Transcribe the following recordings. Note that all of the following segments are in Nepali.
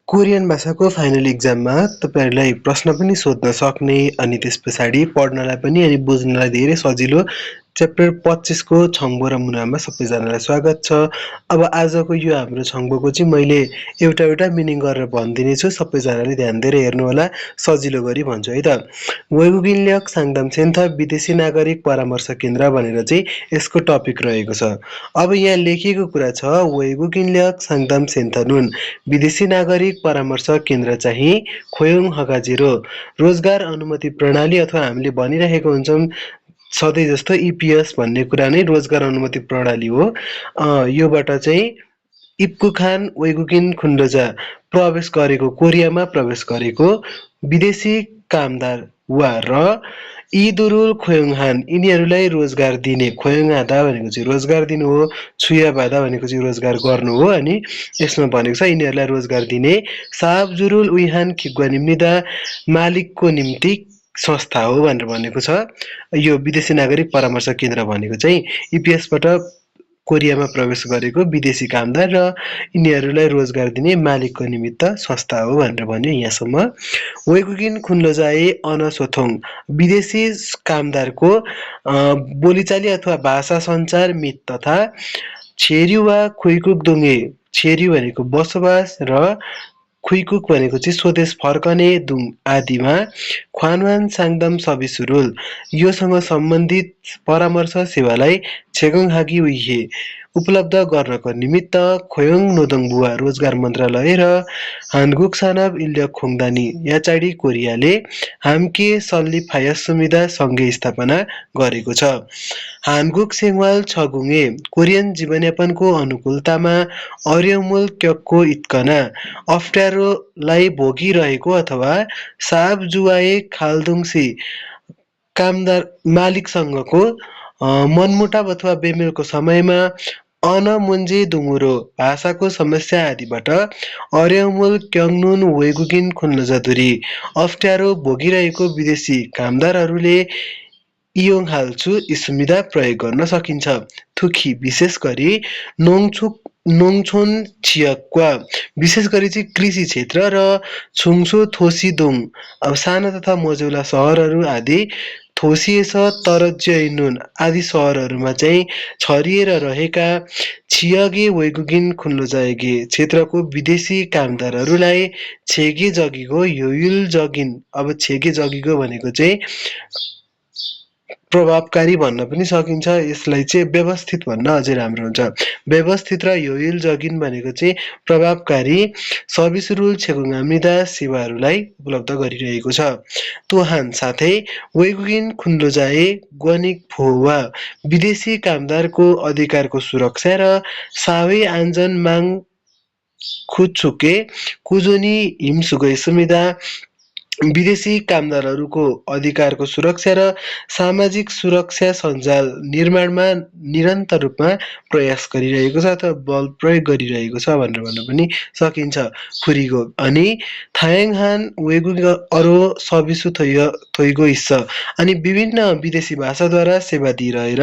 कोरियन भाषाको फाइनल इक्जाममा तपाईहरुलाई प्रश्न पनि सोध्न सक्ने अनि त्यसपछाडि पढ्नलाई पनि अनि बुझ्नलाई धेरै सजिलो च्याप्टर 25 को छङ्बो र मुनामा सबैजनालाई स्वागत छ। अब आजको यो हाम्रो छङ्बोको चाहिँ मैले एउटा एउटा मिनिङ गरेर भन्दिने छु, सबैजनाले ध्यान दिएर हेर्नु होला, सजिलो गरी भन्छु है त। वेगुगिनल्याक साङदाम सेन्थ विदेशी नागरिक परामर्श केन्द्र भनेर चाहिँ यसको टपिक रहेको छ। अब यहाँ लेखिएको कुरा छ वेगुगिनल्याक साङदाम सेन्थ नुन विदेशी नागरिक परामर्श केन्द्र चाहिँ खोयोङ हगाजिरो रोजगार अनुमति प्रणाली अथवा हामीले भनिरहेको हुन्छौँ सधैँ जस्तो इपिएस भन्ने कुरा नै रोजगार अनुमति प्रणाली हो। योबाट चाहिँ इप्कु खान वेगुकिन खुन्डोजा प्रवेश गरेको कोरियामा प्रवेश गरेको विदेशी कामदार वा र इदुरुल खोयोङहान यिनीहरूलाई रोजगार दिने खोयोङहादा भनेको चाहिँ रोजगार दिनु हो, छुयाबादा भनेको चाहिँ रोजगार गर्नु हो अनि यसमा भनेको छ यिनीहरूलाई रोजगार दिने साबजुरुल उइहान खिग्वा निम्निदा मालिकको निम्ति संस्था हो भनेर भनेको छ। यो विदेशी नागरिक परामर्श केन्द्र भनेको चाहिँ इपिएसबाट कोरियामा प्रवेश गरेको विदेशी कामदार र यिनीहरूलाई रोजगार दिने मालिकको निमित्त संस्था हो भनेर भन्यो यहाँसम्म। वेगुगिन खुन्लोजाए अनसोथोङ विदेशी कामदारको बोलीचाली अथवा भाषा सञ्चार मित तथा छेर्यु वा खुइकुक दुङ्गे छेर्यु भनेको बसोबास र खुइकुक भनेको चाहिँ स्वदेश फर्कने दुङ आदिमा ख्वानवान साङदाम सबिसुरुल योसँग सम्बन्धित परामर्श सेवालाई छेगोङ उइहे उपलब्ध गर्नको निमित्त खोयोङ नोदोङबुवा रोजगार मन्त्रालय र हानगुक सानाब इल्य खोङदानी याचाडी कोरियाले हाम्के सल्ली फायस सुविधा सँगै स्थापना गरेको छ। हानगुक सेङवाल छगुङे कोरियन जीवनयापनको अनुकूलतामा अर्यमूल क्यक्को इत्कना अप्ठ्यारोलाई भोगिरहेको अथवा साब जुवाए खालदुङसी कामदार मालिकसँगको मनमुटाव अथवा बेमेलको समयमा अनमुन्जे दुङुरो भाषाको समस्या आदिबाट अर्यमूल क्यङनुन वेगुगिन खुन्लजदुरी अप्ठ्यारो भोगिरहेको विदेशी कामदारहरूले इयोङ हाल्छु यी सुविधा प्रयोग गर्न सकिन्छ। थुखी विशेष गरी नोङछोन छियक्वा विशेष गरी चाहिँ कृषि क्षेत्र र छुङसो थोसीदोङ अब साना तथा मझौला सहरहरू आदि थोसिएस तरज्यनुन आदि सहरहरूमा चाहिँ छरिएर रहेका छियगे वेगुगिन खुन्लोजाएगे क्षेत्रको विदेशी कामदारहरूलाई छेगे जगिगो योयुल जगिन अब छेगे जगिगो भनेको चाहिँ प्रभावकारी भन्न पनि सकिन्छ, यसलाई चाहिँ व्यवस्थित भन्न अझै राम्रो हुन्छ। व्यवस्थित र योयुल जगिन भनेको चाहिँ प्रभावकारी सबिसरुल छेगुङामिदा सेवाहरूलाई उपलब्ध गरिरहेको छ। तोहान साथै वेगुगिन खुन्लोजाए ग्वनिक फोवा विदेशी कामदारको अधिकारको सुरक्षा र सावे आञ्जन माङ खुचुके कुजोनी हिमसुगै सुविधा विदेशी कामदारहरूको अधिकारको सुरक्षा र सामाजिक सुरक्षा सञ्जाल निर्माणमा निरन्तर रूपमा प्रयास गरिरहेको छ अथवा बल प्रयोग गरिरहेको छ भनेर भन्न पनि सकिन्छ। खुरीगो अनि थायाङहान वेगुग अरो सबिसु थोइगो हिस्सा अनि विभिन्न विदेशी भाषाद्वारा सेवा दिइरहेर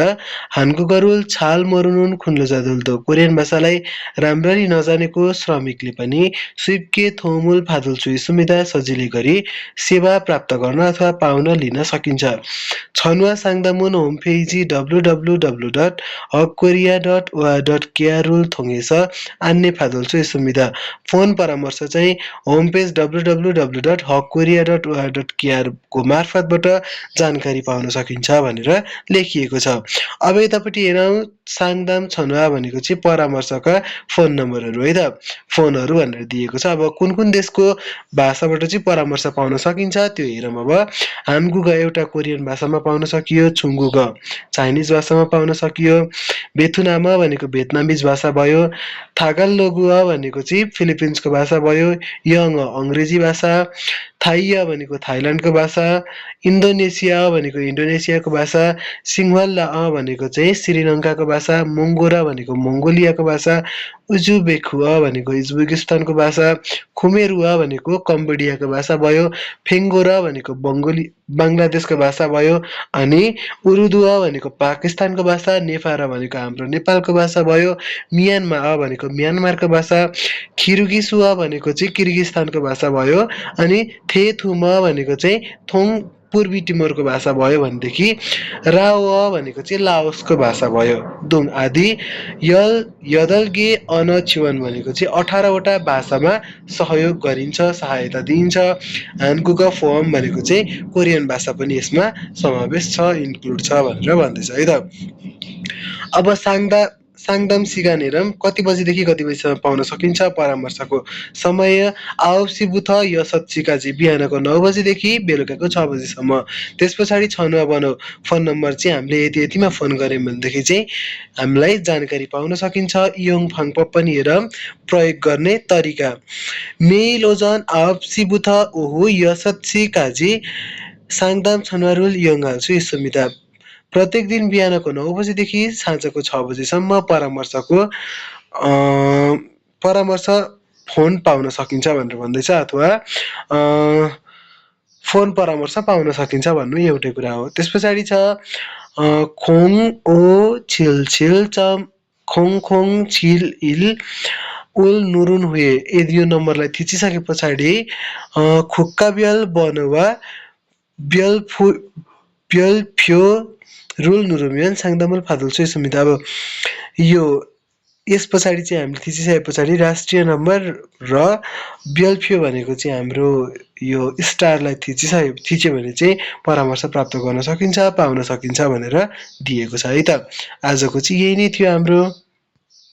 हानगुगरुल छाल मरुनुन खुन्लो जादुल्दो कोरियन भाषालाई राम्ररी नजानेको श्रमिकले पनि सुइपके थोमुल फादुलचुई सुविधा सजिलै गरी सेवा प्राप्त गर्न अथवा पाउन लिन सकिन्छ। छनुवा साङदामुन होमपेजी www.hokkorea.or.kr थोङेस आन्ने फादुल्चु सुविधा फोन परामर्श चाहिँ होमपेज www.hokkorea.or.kr को मार्फतबाट जानकारी पाउन सकिन्छ भनेर लेखिएको छ। अब यतापट्टि हेरौँ साङदाम छनुवा भनेको चाहिँ परामर्शका फोन नम्बरहरू है त, फोनहरू भनेर दिएको छ। अब कुन कुन देशको भाषाबाट चाहिँ परामर्श पाउन सकिन्छ त्यो हेरौँ। अब हानगुग एउटा कोरियन भाषामा पाउन सकियो, छुङ्गुग चाइनिज भाषामा पाउन सकियो, बेथुनामा भनेको भियतनामिज भाषा भयो, थागाललोगुआ भनेको चाहिँ फिलिपिन्सको भाषा भयो, यङ अङ्ग्रेजी भाषा, थाइया भनेको थाइल्यान्डको भाषा, इन्डोनेसिया भनेको इन्डोनेसियाको भाषा, सिङ्हला भनेको चाहिँ श्रीलङ्काको भाषा, मोङ्गोरा भनेको मङ्गोलियाको भाषा, उजुबेकुआ भनेको उज्बेकिस्तानको भाषा, खुमेरुआ भनेको कम्बोडियाको भाषा भयो, फेङ्गोरा भनेको बङ्गलादेशको भाषा भयो, अनि उरुदुआ भनेको पाकिस्तानको भाषा, नेफारा भनेको हाम्रो नेपालको भाषा भयो, मियानमा भनेको म्यानमारको भाषा, किर्गिसुआ भनेको चाहिँ किर्गिस्तानको भाषा भयो, अनि थेथुमा भनेको चाहिँ थोङ पूर्वी टिमोरको भाषा भयो भनेदेखि राओ भनेको चाहिँ लाओसको भाषा भयो। दुङ आदि यदलगे अनचिवन भनेको चाहिँ 18वटा भाषामा सहयोग गरिन्छ, सहायता दिइन्छ। हानगुग फर्म भनेको चाहिँ कोरियन भाषा पनि यसमा समावेश छ, इन्क्लुड छ भनेर भन्दैछ है त। अब साङदाम सिगान हेरौँ, कति बजीदेखि कति बजीसम्म पाउन सकिन्छ परामर्शको समय। आवसिबुथ यसत्सिकाजी बिहानको 9 बजीदेखि बेलुकाको 6 बजीसम्म। त्यस पछाडि छनुवा बनाऊ फोन नम्बर चाहिँ हामीले यतिमा फोन गऱ्यौँ भनेदेखि चाहिँ हामीलाई जानकारी पाउन सकिन्छ। इयोङ फाङप पनि हेरौँ प्रयोग गर्ने तरिका। मेइलोजन आवसिबुथ ओहु यसत्सिकाजी साङदाम छनुवारुल इयोङ हाल्छु सुमिता। प्रत्येक दिन बिहानको 9 बजीदेखि साँझको 6 बजीसम्म परामर्श फोन पाउन सकिन्छ भनेर भन्दैछ, अथवा फोन परामर्श पाउन सकिन्छ भन्नु एउटै कुरा हो। त्यस पछाडि छ खोङ ओ छिल छिल चम खोङ खोङ छिल इल उल नुरुन हुए। यदि यो नम्बरलाई थिचिसके पछाडि खुक्काब्यल बनवा ब्यलफ्यो रुल नुरुमियन साङदामल फादुल्छु सुमिता। अब यस पछाडि चाहिँ हामीले थिचिसके पछाडि राष्ट्रिय नम्बर र ब्यलफ्यो भनेको चाहिँ हाम्रो यो स्टारलाई थिच्यो भने चाहिँ परामर्श प्राप्त गर्न सकिन्छ, पाउन सकिन्छ भनेर दिएको छ है त। आजको चाहिँ यही नै थियो हाम्रो।